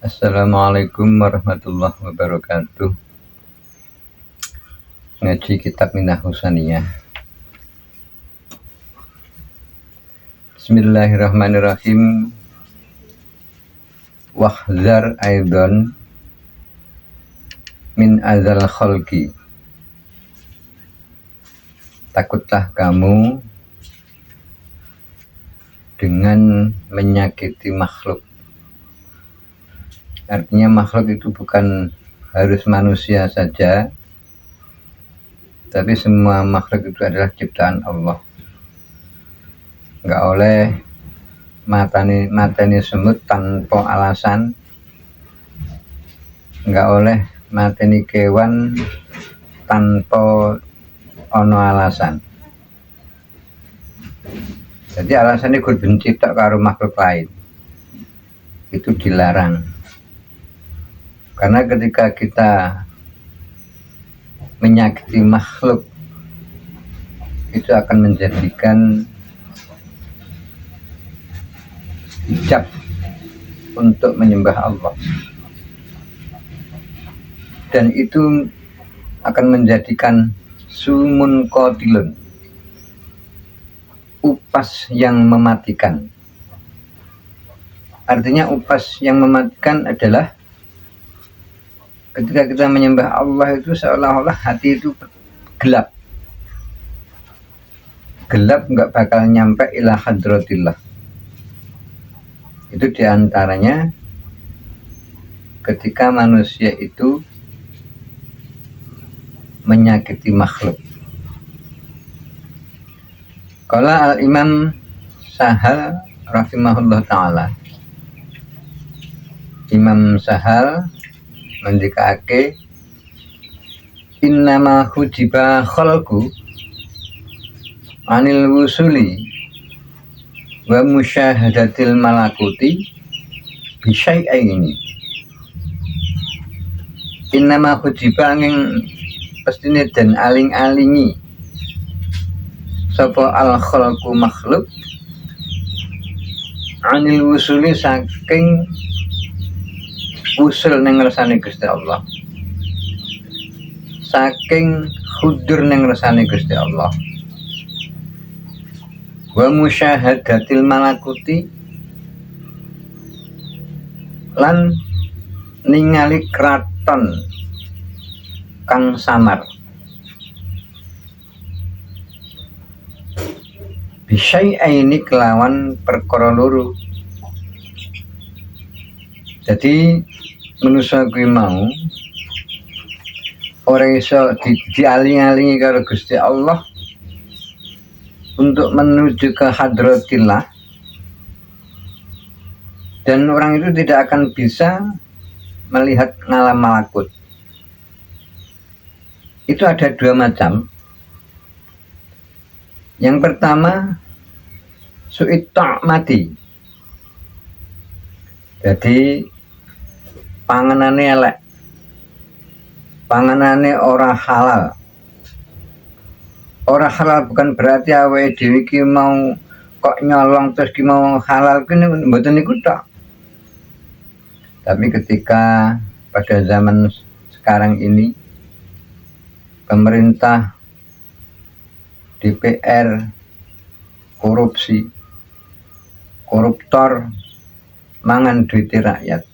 Assalamualaikum warahmatullahi wabarakatuh. Ngaji kitab Minah Husaniyah. Bismillahirrahmanirrahim. Wahzar aidon min azal khalqi. Takutlah kamu dengan menyakiti makhluk. Artinya makhluk itu bukan harus manusia saja, tapi semua makhluk itu adalah ciptaan Allah. Enggak oleh mateni semut tanpa alasan, enggak oleh mateni kewan tanpa ono alasan. Jadi alasannya gur benci tak karo makhluk lain, itu dilarang. Karena ketika kita menyakiti makhluk, itu akan menjadikan hijab untuk menyembah Allah, dan itu akan menjadikan sumun qatilun, upas yang mematikan. Artinya upas yang mematikan adalah ketika kita menyembah Allah itu seolah-olah hati itu gelap, nggak bakal nyampe ila hadratillah. Itu diantaranya ketika manusia itu menyakiti makhluk. Kalau Al-Imam Sahal rahimahullah ta'ala, Imam Sahal mendikake innama hujiba khalqu anil wusuli wa musyahadatil malakuti bisyai'aini. Innama hujiba angin pastine dan aling-alingi sapa al khalqu makhluk anil wusuli saking usul neng ngersane Gusti Allah, saking hudur neng ngersane Gusti Allah, wa musyahadatil malakuti lan ningali kraton kang samar, bisyai'aini kelawan perkara loro. Jadi manusia kuwi mau ora iso dialing-alingi karo Gusti Allah untuk menuju ke hadratillah, dan orang itu tidak akan bisa melihat ngalam malakut. Itu ada dua macam. Yang pertama su'it ta'mati, jadi panganane elek, panganane ora halal. Ora halal bukan berarti awake dhewe iki mau kok nyolong terus ki mau halal kene mboten niku tok. Tapi ketika pada zaman sekarang ini pemerintah, DPR, korupsi, koruptor mangan duit rakyat.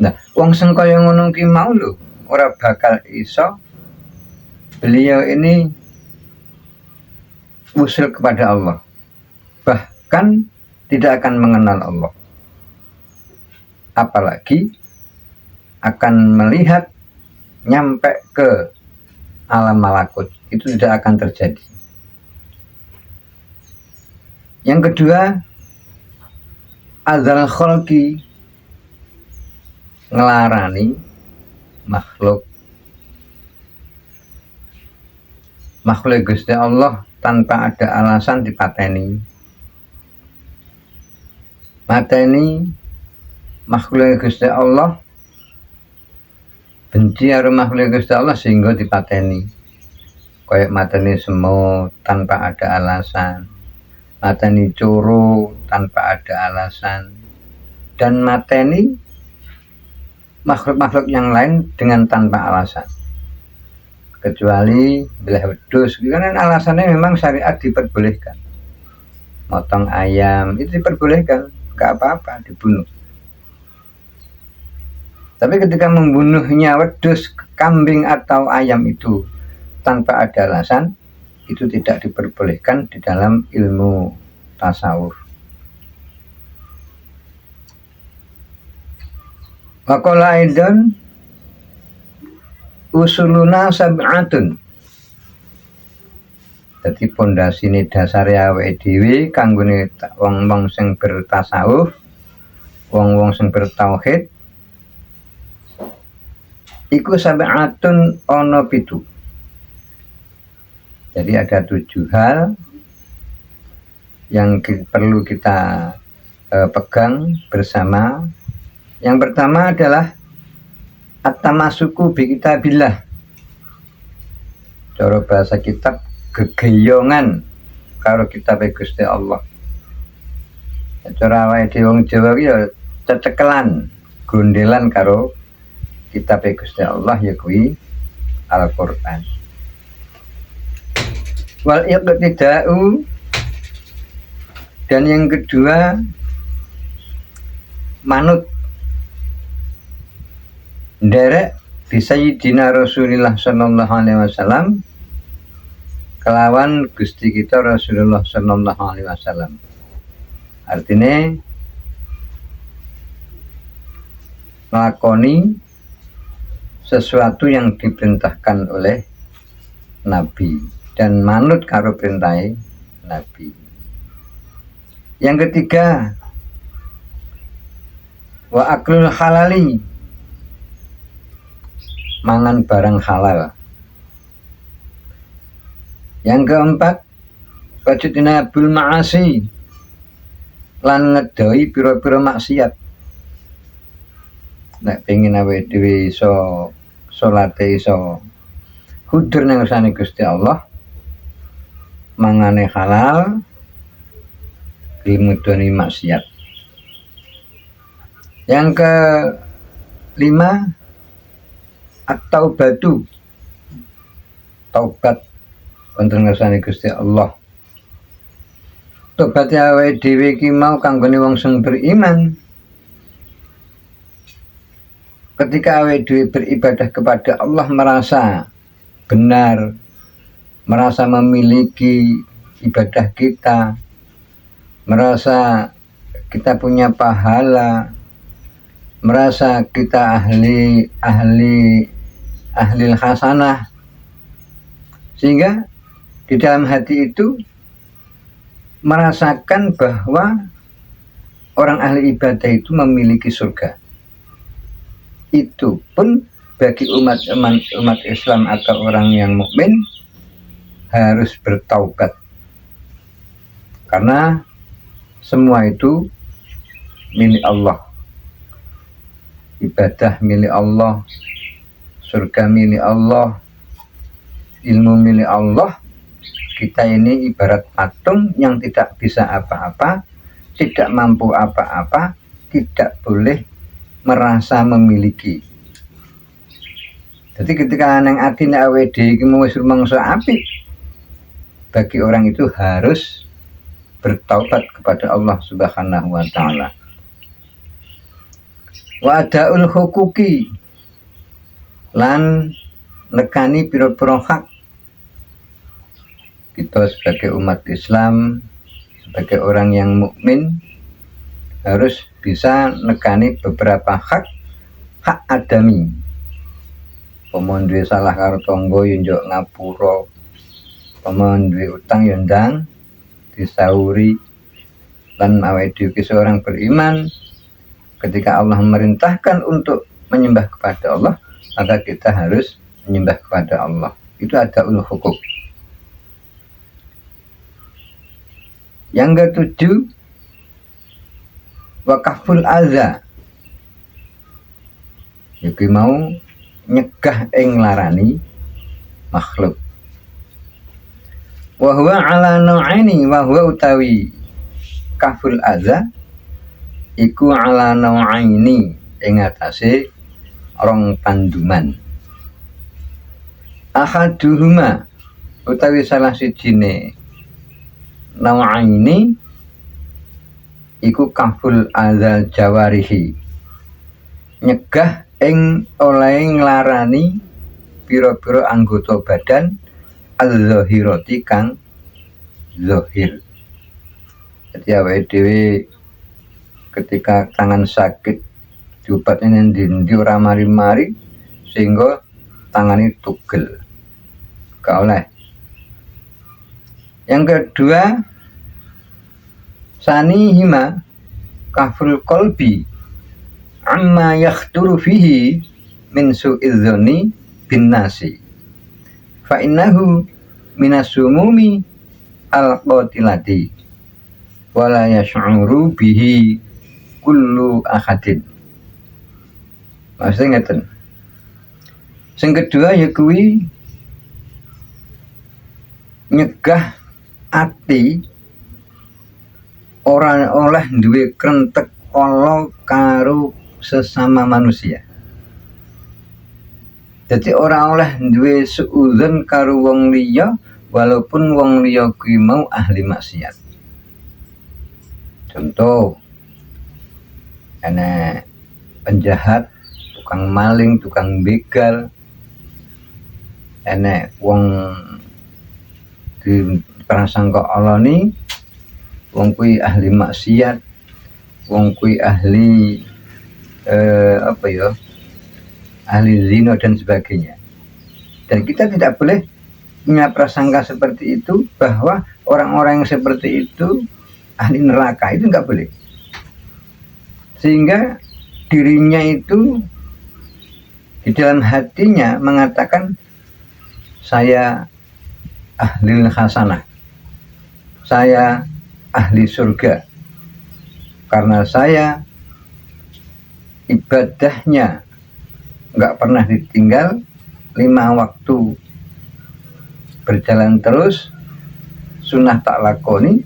Nah, wong sing kaya ngono ki mau lho ora bakal iso beliau ini usul kepada Allah, bahkan tidak akan mengenal Allah, apalagi akan melihat nyampe ke alam malakut. Itu tidak akan terjadi. Yang kedua, azal khalqi, ngelarani makhluk Gusti Allah tanpa ada alasan dipateni. Mateni makhluk Gusti Allah, benci karo makhluk Gusti Allah sehingga dipateni. Kayak mateni semut tanpa ada alasan, mateni coro tanpa ada alasan, dan mateni makhluk-makhluk yang lain dengan tanpa alasan, kecuali belah wedhus karena alasannya memang syariat diperbolehkan. Motong ayam itu diperbolehkan, gak apa-apa dibunuh. Tapi ketika membunuhnya wedhus, kambing atau ayam itu tanpa ada alasan, itu tidak diperbolehkan di dalam ilmu tasawuf. Waqala aidan usuluna sab'atun. Dadi pondasine dasare awake dhewe kanggone wong-wong sing bertasawuf, wong-wong sing bertauhid iku sab'atun ana 7. Jadi ada 7 hal yang perlu kita pegang bersama. Yang pertama adalah at-tamassuku bi kitabillah. Cara bahasa kitab gegeyongan karo kitab Gusti Allah. Cara awake dhewe wong Jawa ki ya cecekelan, gondelan karo kitab Gusti Allah ya kuwi Al-Qur'an. Wal iqtida'u, dan yang kedua manut nderek bisa Sayyidina Rasulullah sallallahu alaihi wasallam kelawan Gusti kita Rasulullah sallallahu alaihi wasallam. Artinya melakoni sesuatu yang diperintahkan oleh Nabi dan manut karo perintah Nabi. Yang ketiga, wa aklul halali, mangan barang halal. Yang keempat, wajudinabul ma'asi, lan ngedoi pira-pira maksiat. Nek pengen awake dhewe iso salate iso hudur nang ngersane Gusti Allah, mangane halal, limudoni maksiat. Yang kelima, at-taubatu, taubat wonten ngersane Gusti Allah. Tobat awake dhewe iki mau kanggone wong sing beriman. Ketika awake dhewe beribadah kepada Allah merasa benar, merasa memiliki ibadah kita, merasa kita punya pahala, merasa kita ahli hasanah, sehingga di dalam hati itu merasakan bahwa orang ahli ibadah itu memiliki surga. Itu pun bagi umat Islam atau orang yang mukmin harus bertaubat, karena semua itu milik Allah. Ibadah milik Allah, surga milik Allah, ilmu milik Allah. Kita ini ibarat patung yang tidak bisa apa-apa, tidak mampu apa-apa, tidak boleh merasa memiliki. Jadi ketika nang atine awake dhewe iki wis rumangsa apik, bagi orang itu harus bertaubat kepada Allah Subhanahu wa taala. Wa adaul huquqi, lan nekani pira-pira hak. Kita sebagai umat Islam, sebagai orang yang mukmin harus bisa nekani beberapa hak adami. Pemon duwe salah karo tangga yo njok ngapura, pemon duwe utang yo ndang disauri. Lan awake dhewe seorang beriman, ketika Allah memerintahkan untuk menyembah kepada Allah, maka kita harus menyembah kepada Allah. Itu ada ul hukuk. Yang ketujuh, wakaful adza, iki mau nyegah ing larani makhluk. Wa huwa ala nau'aini, wa huwa utawi kaful adza iku ala nau'aini ing atase rong tanduman. Ahaduhuma utawi salah sijine nawaini iku kaful azal jawarihi, nyegah ing oleh nglarani pira-pira anggota badan al-zahirati kang zahir. Jadi awake dhewe ketika tangan sakit diobat endi ora mari-mari sehingga tangane tugel. Gak oleh. Yang kedua, sanihima kaful qalbi amma yakhturu fihi min su'iz dzanni bin nasi fa innahu minas sumumi al qatilati wala yash'uru bihi kullu ahadin. Maksudnya ngeten. Sing kedua ya kuwi nyegah ati ora oleh duwe krentek ala karo sesama manusia. Jadi ora oleh duwe suudzon karo wong liya walaupun wong liya kuwi mau ahli maksiat. Contoh, enek penjahat, tukang maling, tukang begal, enek wong di prasangka Allah ni, wong kuwi ahli maksiat, wong kuwi ahli ahli zina dan sebagainya. Dan kita tidak boleh punya prasangka seperti itu bahwa orang-orang yang seperti itu ahli neraka, itu nggak boleh. Sehingga dirinya itu di dalam hatinya mengatakan saya ahli hasanah, saya ahli surga karena saya ibadahnya nggak pernah ditinggal, 5 waktu berjalan terus, sunnah tak lakoni,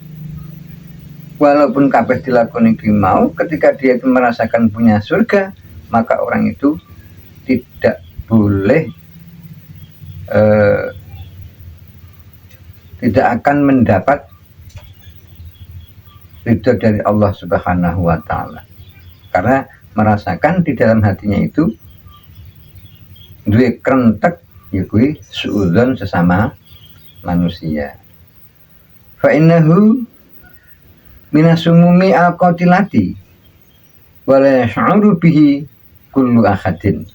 walaupun kabeh dilakoni ki mau, ketika dia itu merasakan punya surga, maka orang itu tidak boleh tidak akan mendapat ridho dari Allah Subhanahu wa Ta'ala, karena merasakan di dalam hatinya itu duwe krentek yaitu suudzon sesama manusia. Fa innahu minasumumi al-qatilati wa la yash'uru bihi kullu ahadin.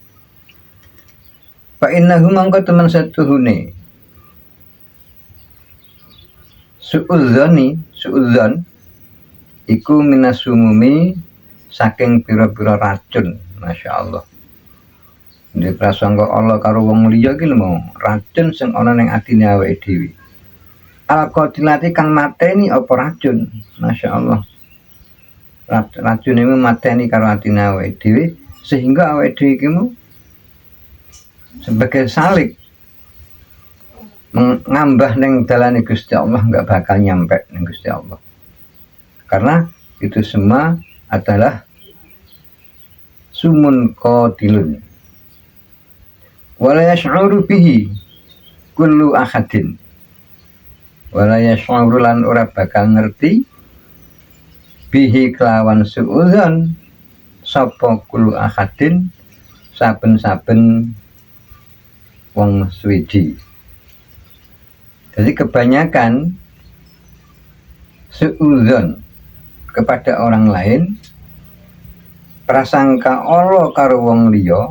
Fa innahu mangko teman satuhune suudzon iku minasumumi saking pira-pira racun. Masya Allah. Di prasangka Allah karo wong liya ki lho racun sing ana ning atine awake dhewe. Al-qatilati kang mateni apa racun. Masya Allah. Racun ini mateni karo atine awake dhewe sehingga awake dhewe iki sebagai salik ngambah ning dalane Gusti Allah nggak bakal nyampe ning Gusti Allah. Karena itu semua adalah sumun qatilun. Wala yash'uru bihi kullu ahadin. Wala yash'uru lan ora bakal ngerti bihi kelawan suudzon sapa kullu ahadin saben-saben wong suwiji. Jadi kebanyakan suudzon kepada orang lain, prasangka Allah karo wong liya,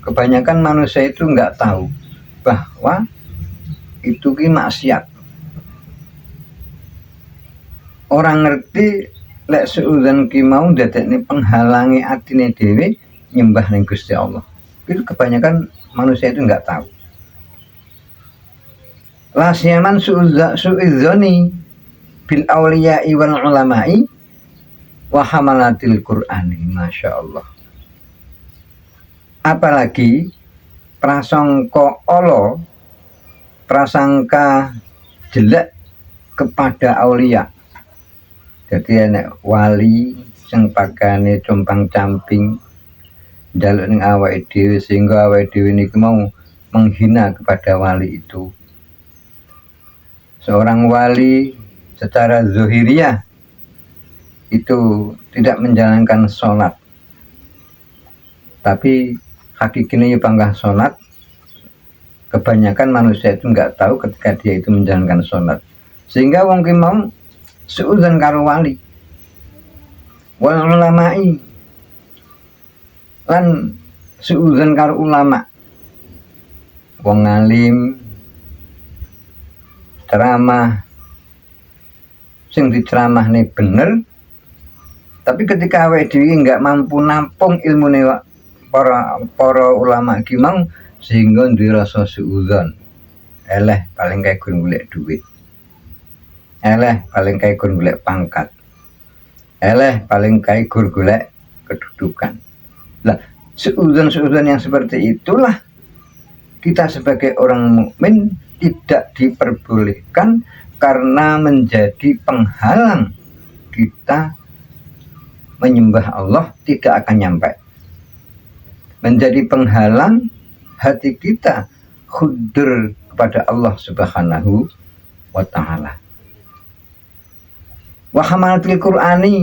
kebanyakan manusia itu nggak tahu bahwa itu ki maksiat. Orang ngerti lek suudzon ki mau dadekne penghalangi atine dhewe nyembah ning Gusti Allah. Itu kebanyakan manusia itu nggak tahu. Lasyaman suudzoni bil auliya'i wal ulama'i wa hamalatil Qur'ani. Masya Allah. Apalagi prasangka Allah, prasangka jelek kepada aulia. Jadi enek wali sing pakane compang-camping, njaluk ning awake dhewe sehingga awake dhewe niki mau menghina kepada wali itu. Seorang wali secara zahiriyah itu tidak menjalankan sholat, tapi hakikatnya panggah sholat. Kebanyakan manusia itu nggak tahu ketika dia itu menjalankan sholat, sehingga wong ki mau seuzon karo wali wal ulama'i lan seuzon karo ulama. Wong alim ceramah sing diceramahne bener, tapi ketika awake dhewe nggak mampu nampung ilmune para ulama ki mau, sehingga duwe rasa suudzon. Eleh paling kae gun golek duit. Eleh paling kae gun golek pangkat. Eleh paling kae gun golek kedudukan. Lah, suudzon-suudzon yang seperti itulah kita sebagai orang mukmin tidak diperbolehkan, karena menjadi penghalang kita menyembah Allah tidak akan nyampe. Menjadi penghalang hati kita khudur kepada Allah Subhanahu wa ta'ala. Wa hamalatil Qur'ani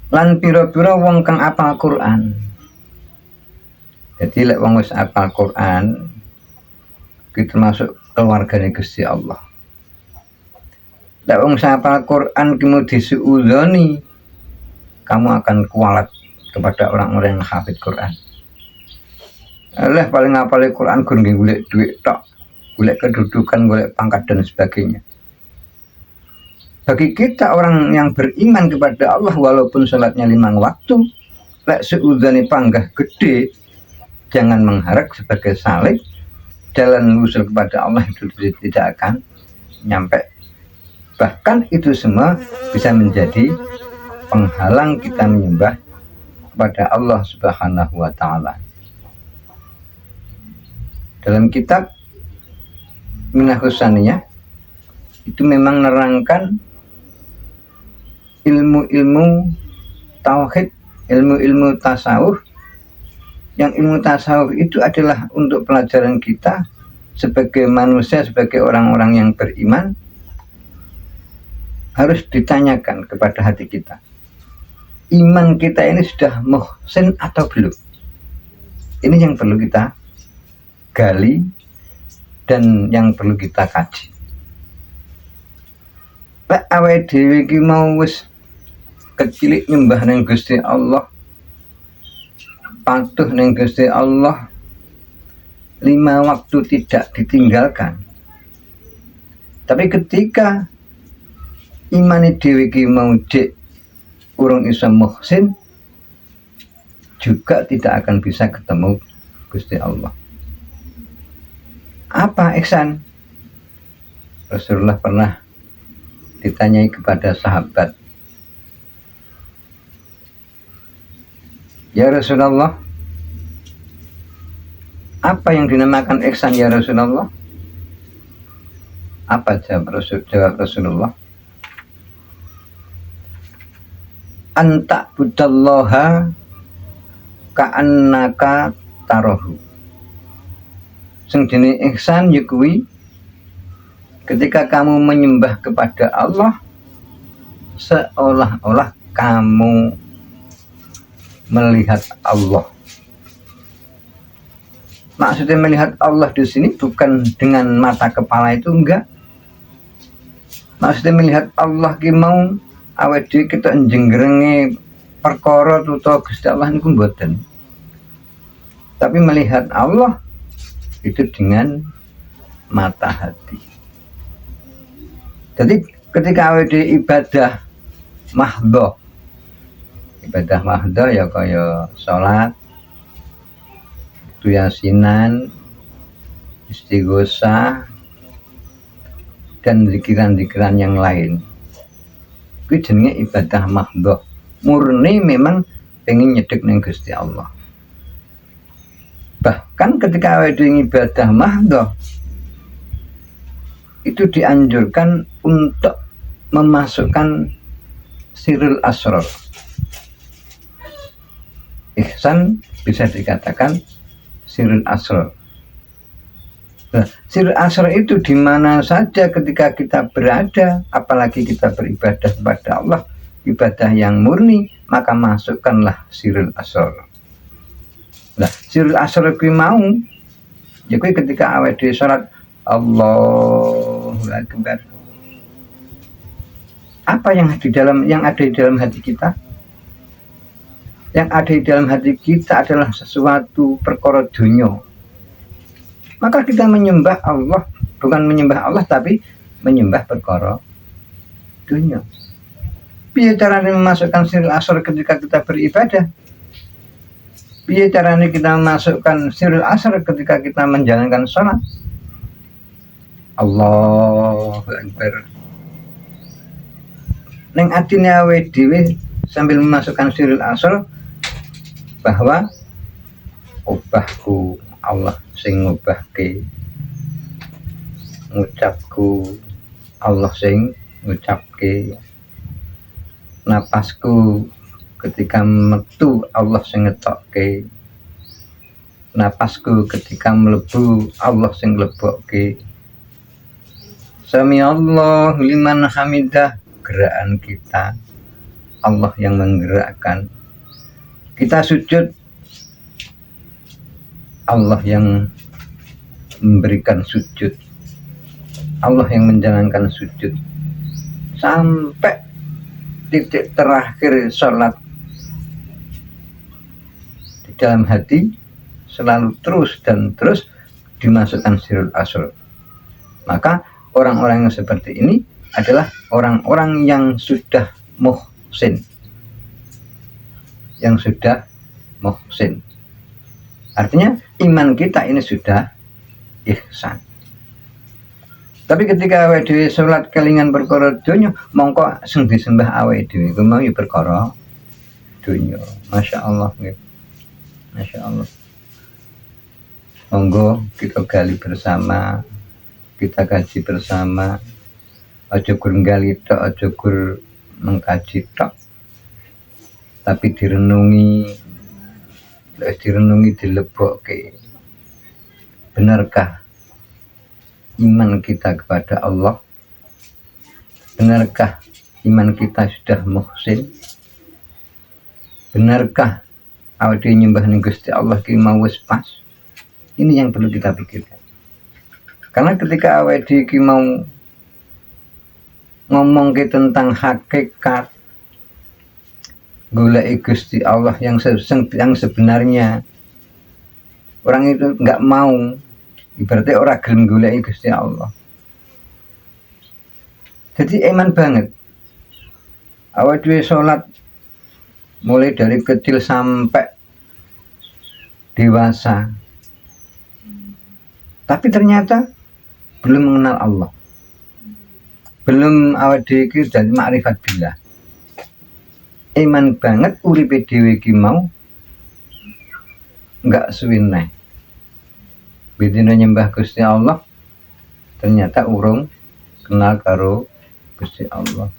lan pira-pira wong kang apal Qur'an. Jadi lek wong wis apal Qur'an ki termasuk keluargane Gusti Allah. Lek wong apal Qur'an ki mau disuudzoni, kamu akan kualat kepada orang-orang yang hafid Qur'an. Eleh paling ngapal Quran gun golek duit tok, golek kedudukan, golek pangkat dan sebagainya. Bagi kita orang yang beriman kepada Allah, walaupun sholatnya 5 waktu, lek seudzane panggah gede, jangan mengharap sebagai salik jalan usul kepada Allah itu tidak akan nyampe. Bahkan itu semua bisa menjadi penghalang kita menyembah kepada Allah Subhanahu wa ta'ala. Dalam kitab Minahus Saniyah itu memang nerangkan ilmu-ilmu tauhid, ilmu-ilmu tasawuf. Yang ilmu tasawuf itu adalah untuk pelajaran kita sebagai manusia, sebagai orang-orang yang beriman, harus ditanyakan kepada hati kita. Iman kita ini sudah muhsin atau belum? Ini yang perlu kita gali dan yang perlu kita kaji. Lek awake dhewe iki mau wis kecilik nyembah ning Gusti Allah, patuh ning Gusti Allah, 5 waktu tidak ditinggalkan. Tapi ketika imane dhewe iki mau dik urung iso muhsin, juga tidak akan bisa ketemu Gusti Allah. Apa ihsan? Rasulullah pernah ditanyai kepada sahabat, ya Rasulullah, apa yang dinamakan ihsan ya Rasulullah? Apa jawab Rasulullah? Anta budallaha ka'annaka tarahu. Sing jenenge ihsan ya kuwi ketika kamu menyembah kepada Allah seolah-olah kamu melihat Allah. Maksudnya melihat Allah di sini bukan dengan mata kepala itu, enggak. Maksudnya melihat Allah ki mau awake dhewe kita njenggrenge perkara tuta Gusti Allah niku mboten. Tapi melihat Allah itu dengan mata hati. Jadi ketika awake dhewe ibadah mahdhah, ya kaya salat, yasinan, istighosah, dan zikiran-zikiran yang lain. Itu jenenge ibadah mahdhah. Murni memang pengen nyedek ning Gusti Allah. Bahkan ketika awake dhewe ibadah mahdhah itu dianjurkan untuk memasukkan sirrul asrar. ihsan bisa dikatakan sirrul asrar. Nah, sirrul asrar itu di mana saja ketika kita berada, apalagi kita beribadah kepada Allah, ibadah yang murni, maka masukkanlah sirrul asrar. Nah, sirrul asrar kuwi mau ya kuwi ketika awake dhewe salat Allahu Akbar. Apa yang ada di dalam hati kita? Yang ada di dalam hati kita adalah sesuatu perkara dunya. Maka kita menyembah Allah, bukan menyembah Allah tapi menyembah perkara dunya. Piye caranya memasukkan sirrul asrar ketika kita beribadah? Piye caranya kita memasukkan sirrul asrar ketika kita menjalankan sholat? Allahu Akbar. Neng atine awake dhewe sambil memasukkan sirrul asrar bahwa obahku Allah sing ngubahke, ngucapku Allah sing ngucapke, napasku ketika metu Allah sing ngetokke, napasku ketika mlebu Allah sing nglebokke. Sami Allahu liman hamidah, gerakan kita Allah yang menggerakkan. Kita sujud Allah yang memberikan sujud, Allah yang menjalankan sujud sampai titik terakhir sholat. Di dalam hati selalu terus dan terus dimasukkan sirrul asrar. Maka orang-orang yang seperti ini adalah orang-orang yang sudah muhsin, artinya iman kita ini sudah ihsan. Tapi ketika awake dhewe salat kelingan perkara donya, mongko sing disembah awake dhewe iku mau ya perkara donya. Masyaallah nggih. Masyaallah. Monggo kita gali bersama, kita kaji bersama. Aja gur gali tok, aja gur mengkaji tok. Tapi direnungi, dilebokke. Benarkah iman kita kepada Allah? Benarkah iman kita sudah muhsin? Benarkah awake dhewe nyembah ning Gusti Allah ki mau wis pas? Ini yang perlu kita pikirkan. Karena ketika awake dhewe ki mau ngomong tentang hakikat golek Gusti Allah yang sebenarnya, orang itu nggak mau, ibaratnya orang gelem golek Gusti Allah. Jadi iman banget awake dhewe salat mulai dari kecil sampai dewasa, tapi ternyata belum mengenal Allah, belum awake dhewe iki dadi makrifat billah. Iman banget uripe dhewe iki mau enggak suwene bidina nyembah Gusti Allah, ternyata urung kenal karo Gusti Allah.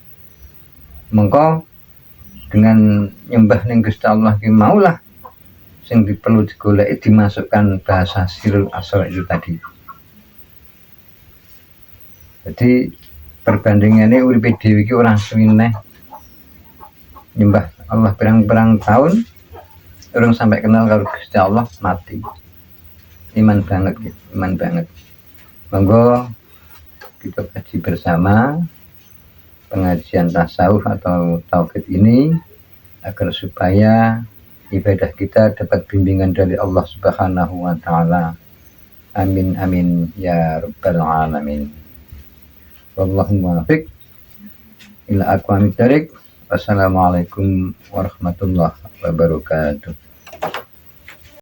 Mengko dengan nyembah ning Gusti Allah ki maulah sing perlu digoleki dimasukkan bahasa sirrul asrar itu tadi. Jadi perbandingannya uripe dhewe iki ora suwene nyembah Allah berang-berang tahun orang sampai kenal kalau Gusti Allah, mati. Iman banget gitu, iman banget. Monggo kita kaji bersama pengajian tasawuf atau tauhid ini agar supaya ibadah kita dapat bimbingan dari Allah Subhanahu wa taala. Amin amin ya rabbal alamin. Wallahu muwaffiq ila aqwamit thariq. Wassalamualaikum warahmatullahi wabarakatuh.